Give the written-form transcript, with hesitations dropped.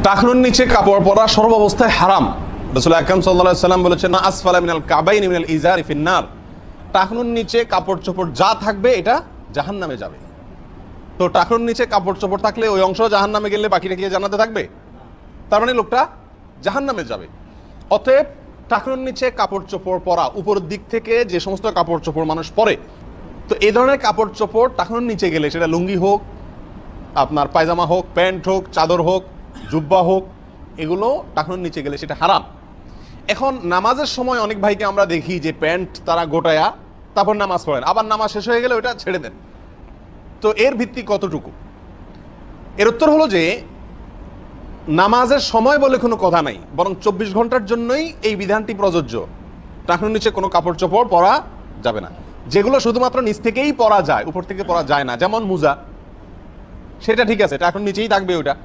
টাকনুর নিচে কাপড় পরা সর্বাবস্থায় হারাম। রাসূল আকরাম সাল্লাল্লাহু আলাইহি ওয়াসাল্লাম বলেছেন, না আসফালা মিনাল কাবাইনি মিনাল ইজারি ফিন্নার। টাকনুর নিচে কাপড় চোপড় যা থাকবে এটা জাহান্নামে যাবে। তো টাকনুর নিচে কাপড় চোপড় থাকলে ওই অংশ জাহান্নামে গেলে বাকিটা কি জান্নাতে থাকবে? তার মানে লোকটা জাহান্নামে যাবে। অতএব টাকনুর নিচে কাপড় চোপড় পরা, উপরের দিক থেকে যে সমস্ত কাপড় চোপড় মানুষ পরে, তো এই ধরনের কাপড় চোপড় টাকনুর নিচে গেলে, সেটা লুঙ্গি হোক, আপনার পায়জামা হোক, প্যান্ট হোক, চাদর হোক, জুব্বা হোক, এগুলো টাকনুর নিচে গেলে সেটা হারাম। এখন নামাজের সময় অনেক ভাইকে আমরা দেখি যে প্যান্ট তারা গোটায়া তারপর নামাজ পড়েন, আবার নামাজ শেষ হয়ে গেলে ওটা ছেড়ে দেন। তো এর ভিত্তি কতটুকু? এর উত্তর হলো যে নামাজের সময় বলে কোনো কথা নাই, বরং 24 ঘন্টার জন্যই এই বিধানটি প্রযোজ্য। টাকনুর নিচে কোনো কাপড় চোপড় পরা যাবে না। যেগুলো শুধুমাত্র নিচ থেকেই পরা যায়, উপর থেকে পরা যায় না, যেমন মুজা, সেটা ঠিক আছে, টাকনুর নিচেই থাকবে ওটা।